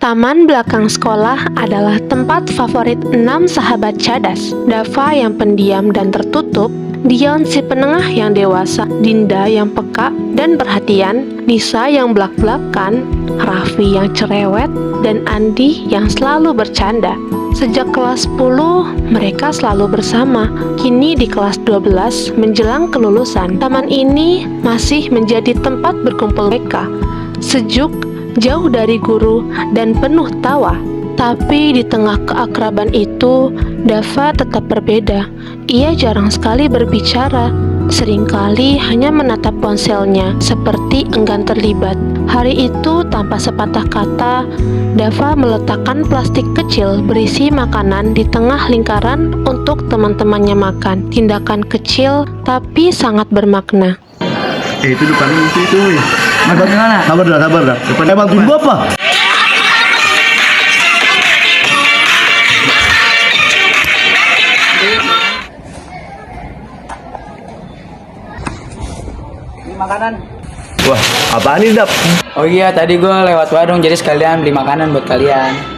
Taman belakang sekolah adalah tempat favorit 6 sahabat cadas. Dava yang pendiam dan tertutup, Dion si penengah yang dewasa, Dinda yang peka dan perhatian, Nisa yang belak-belakan, Raffi yang cerewet, dan Andi yang selalu bercanda. Sejak kelas 10, mereka selalu bersama. Kini di kelas 12 menjelang kelulusan, taman ini masih menjadi tempat berkumpul mereka. Sejuk, jauh dari guru, dan penuh tawa. Tapi di tengah keakraban itu, Dava tetap berbeda. Ia jarang sekali berbicara, seringkali hanya menatap ponselnya, seperti enggan terlibat. Hari itu, tanpa sepatah kata, Dava meletakkan plastik kecil berisi makanan di tengah lingkaran untuk teman-temannya makan. Tindakan kecil, tapi sangat bermakna. Itu depan itu. Bantuan gimana? Sabar dah. Depan bantuin gua apa? Ini makanan. Wah, apaan ini, Dap? Oh iya, tadi gue lewat warung jadi sekalian beli makanan buat kalian.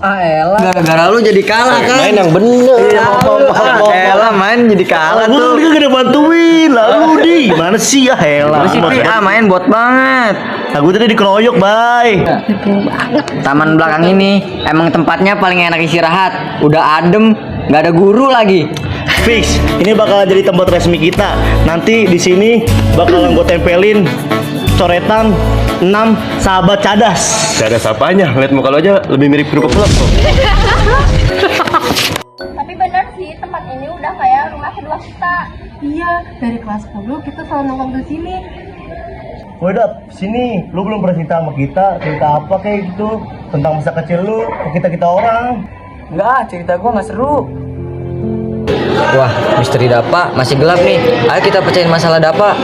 Ah elah, gara-gara lu jadi kalah kan? Main yang bener. Elah main jadi kalah Gua tuh. gak bantuin. Lalu di gimana sih ya elah. Lu sih main bot banget. Aku tadi dikeroyok, Bay. Taman belakang ini emang tempatnya paling enak istirahat. Udah adem, nggak ada guru lagi. Fix, ini bakal jadi tempat resmi kita. Nanti di sini bakalan gue tempelin coretan 6 sahabat cadas. Cadas apanya? Lihat muka lo aja lebih mirip kerupuk pelok kok. Tapi bener sih, tempat ini udah kayak rumah kedua kita. Iya, dari kelas 10 kita selalu nongkrong di sini. Woi Dap, sini, lu belum pernah cerita sama kita, cerita apa kayak gitu tentang masa kecil lu ke kita orang. Enggak, cerita gua nggak seru. Wah, misteri Dapa masih gelap nih. Ayo kita pecahin masalah Dapa.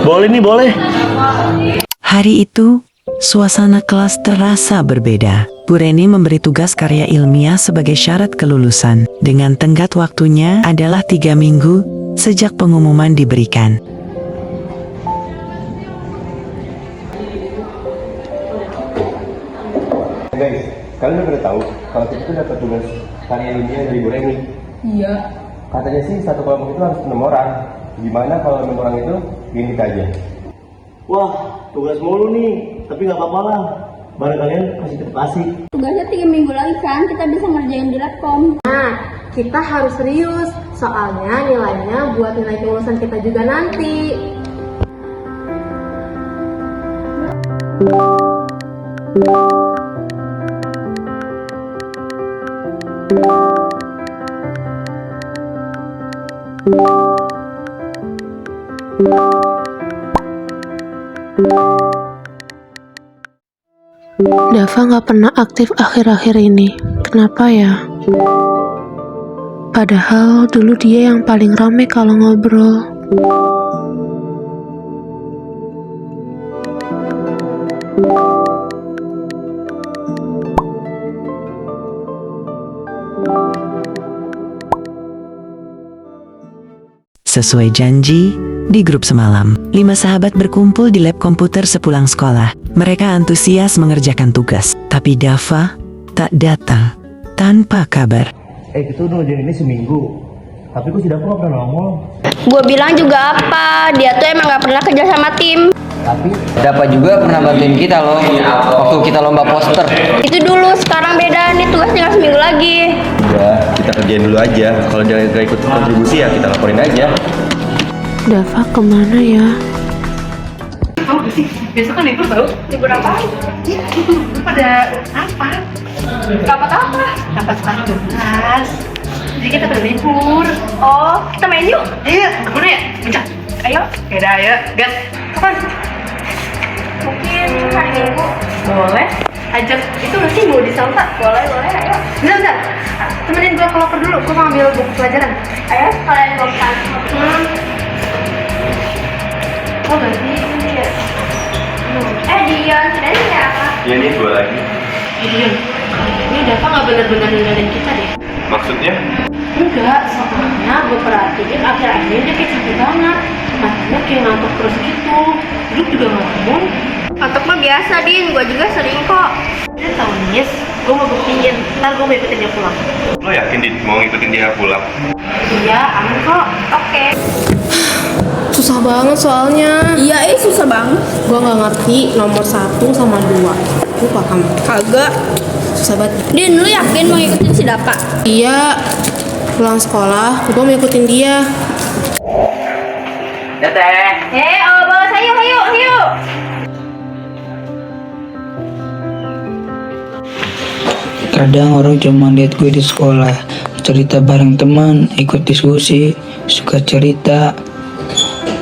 Boleh nih, boleh. Hari itu, suasana kelas terasa berbeda. Bu Reni memberi tugas karya ilmiah sebagai syarat kelulusan. Dengan tenggat waktunya adalah 3 minggu sejak pengumuman diberikan. Guys, kalian udah pernah tahu kalau kita tuh dapat tugas karya ilmiah dari Bu Reni? Iya. Katanya sih satu kelompok itu harus 6 orang. Gimana kalau 6 orang itu gini kita aja? Wah, tugas mulu nih, tapi nggak apa-apa lah. Barang kalian masih tetap asik. Tugasnya 3 minggu lagi kan, kita bisa ngerjain di Labcom. Nah, kita harus serius, soalnya nilainya buat nilai kelulusan kita juga nanti. Dava nggak pernah aktif akhir-akhir ini. Kenapa ya? Padahal dulu dia yang paling rame kalau ngobrol. Sesuai janji, di grup semalam, 5 sahabat berkumpul di lab komputer sepulang sekolah. Mereka antusias mengerjakan tugas, tapi Dava tak datang tanpa kabar. Kita udah ngerjain ini seminggu, tapi kok si Dava nggak pernah nongol. Gue bilang juga apa, dia tuh emang gak pernah kerja sama tim. Tapi Dapa juga pernah bantuin kita loh waktu kita lomba poster. Itu dulu, sekarang beda nih, tugas tinggal seminggu lagi. Udah, kita kerjain dulu aja. Kalau dia nggak ikut kontribusi ya kita laporin aja. Dava kemana ya? Besok kan libur tau? Libur apa? Pada apa? Rapat apa? Rapat kelas 12. Jadi kita pada libur. Oh, kita main yuk. Iya, kemana ya? Bisa. Ayo. Yaudah, ayo. Gas. Kapan? ajak itu nggak sih mau disalta? Boleh, ayo. Bentar. Temenin gue ke locker dulu, gue mau ambil buku pelajaran. Ayo, kalian gue ke kantor. Oh, berarti ini ya. Dion, sudah siapa? Iya nih, gue lagi. Dion, ini Dava nggak benar-benar ninggalin kita deh. Maksudnya? Enggak, soalnya gue perhatiin akhir-akhir dia kayak capek banget. Matanya kayak ngantuk terus gitu. Duduk juga nggak bangun. Ngantuk mah biasa, Din. Gue juga sering kok. Dia tahu Nis, gue mau buktiin. Ntar gue mau ikutin dia pulang. Lo yakin mau ngikutin dia pulang? Iya, aman kok. Oke. Susah banget soalnya. Iya, susah banget. Gue nggak ngerti nomor 1 sama 2. Lu paham? Kagak. Susah banget. Din, lu yakin mau ngikutin si Dapa? Iya, pulang sekolah, gue mau ikutin dia. Teteh. Bolos, ayo. Kadang orang cuma lihat gue di sekolah, cerita bareng teman, ikut diskusi, suka cerita.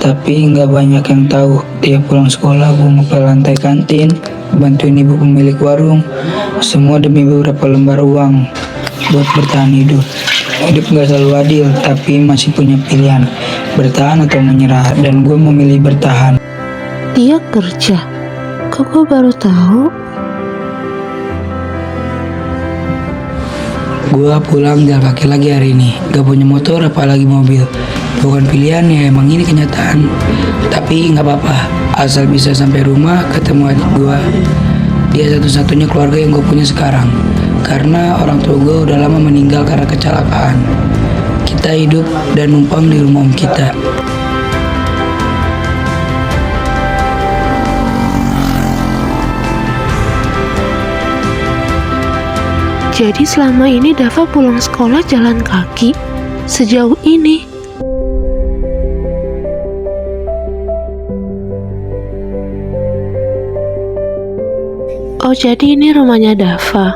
Tapi nggak banyak yang tahu, tiap pulang sekolah gue ngepel lantai kantin, bantuin ibu pemilik warung, semua demi beberapa lembar uang buat bertahan hidup. Hidup nggak selalu adil, tapi masih punya pilihan, bertahan atau menyerah, dan gue memilih bertahan. Dia kerja. Kok gue baru tahu? Gue pulang jalan kaki lagi hari ini, gak punya motor apalagi mobil. Bukan pilihan ya, emang ini kenyataan. Tapi nggak apa-apa, asal bisa sampai rumah ketemu adik gue. Dia satu-satunya keluarga yang gue punya sekarang. Karena orang tua gue udah lama meninggal karena kecelakaan. Kita hidup dan numpang di rumah om kita. Jadi selama ini Dava pulang sekolah jalan kaki sejauh ini. Oh, jadi ini rumahnya Dava.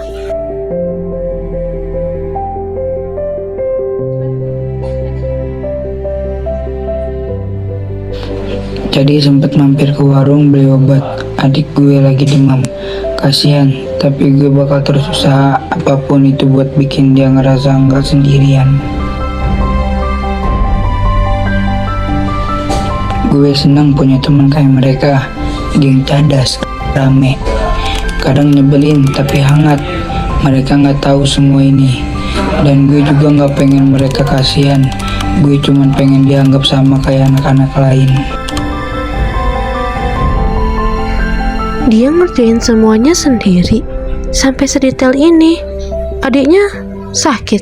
Jadi sempet mampir ke warung beli obat. Adik gue lagi demam. Kasihan, tapi gue bakal terus usaha apapun itu buat bikin dia ngerasa nggak sendirian. Gue senang punya teman kayak mereka, geng cadas, rame. Kadang nyebelin tapi hangat. Mereka nggak tahu semua ini, dan gue juga nggak pengen mereka kasihan. Gue cuman pengen dianggap sama kayak anak-anak lain. Dia ngerjain semuanya sendiri, sampai sedetail ini. Adiknya sakit.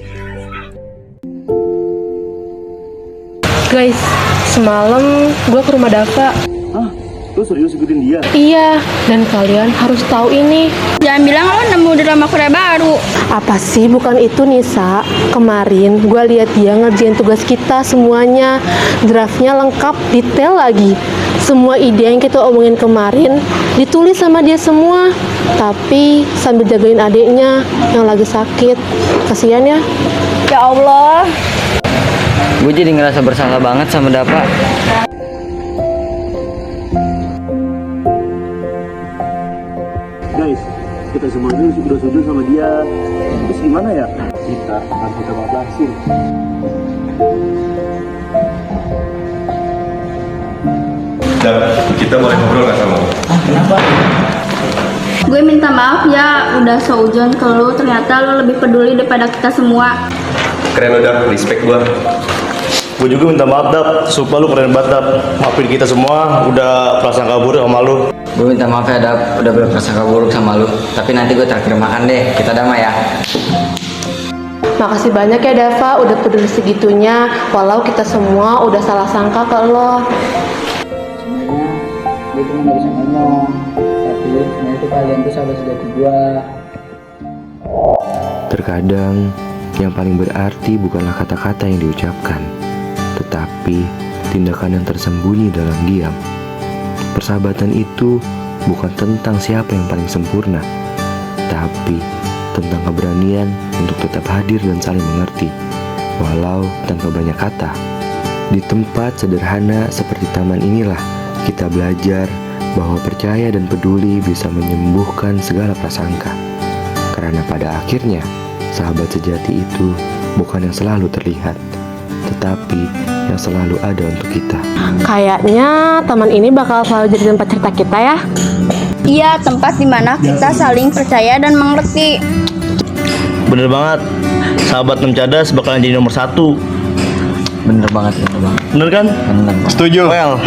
Guys, semalam gue ke rumah Dava. Lu serius ikutin dia? Iya, dan kalian harus tahu ini. Jangan bilang lo nemu drama Korea baru. Apa sih, bukan itu Nisa. Kemarin gue lihat dia ngerjain tugas kita semuanya. Draftnya lengkap, detail lagi. Semua ide yang kita omongin kemarin ditulis sama dia semua. Tapi sambil jagain adiknya yang lagi sakit. Kasihan ya. Ya Allah. Gue jadi ngerasa bersalah banget sama Dapa. Guys, kita semua ini sudah sujud sama dia. Terus gimana ya? Kita akan kita babasin. Dan kita boleh ngobrol nggak sama lo? Kenapa? Gue minta maaf ya, udah seujon ke lu. Ternyata lu lebih peduli daripada kita semua. Keren udah, respect gua. Gue juga minta maaf, Dap. Sumpah lu keren banget, Dap. Maafin kita semua, udah prasangka buruk sama lu. Gue minta maaf ya Dap, udah berprasangka buruk sama lu. Tapi nanti gue traktir makan deh, kita damai ya. Makasih banyak ya Dava, udah peduli segitunya. Walau kita semua udah salah sangka ke lo. Sebenarnya gue cuma gak bisa ngomong, tapi sebenarnya itu kalian tuh sahabat sejati gue. Terkadang yang paling berarti bukanlah kata-kata yang diucapkan, tetapi tindakan yang tersembunyi dalam diam. Persahabatan itu bukan tentang siapa yang paling sempurna, tapi tentang keberanian untuk tetap hadir dan saling mengerti, walau tanpa banyak kata. Di tempat sederhana seperti taman inilah kita belajar bahwa percaya dan peduli bisa menyembuhkan segala prasangka. Karena pada akhirnya, sahabat sejati itu bukan yang selalu terlihat, tetapi yang selalu ada untuk kita. Kayaknya teman ini bakal selalu jadi tempat cerita kita ya. Iya, tempat dimana kita saling percaya dan mengerti. Bener banget, sahabat 6 Cadas bakalan jadi nomor 1. Bener banget, bener banget. Bener kan? Bener banget. Setuju. Well.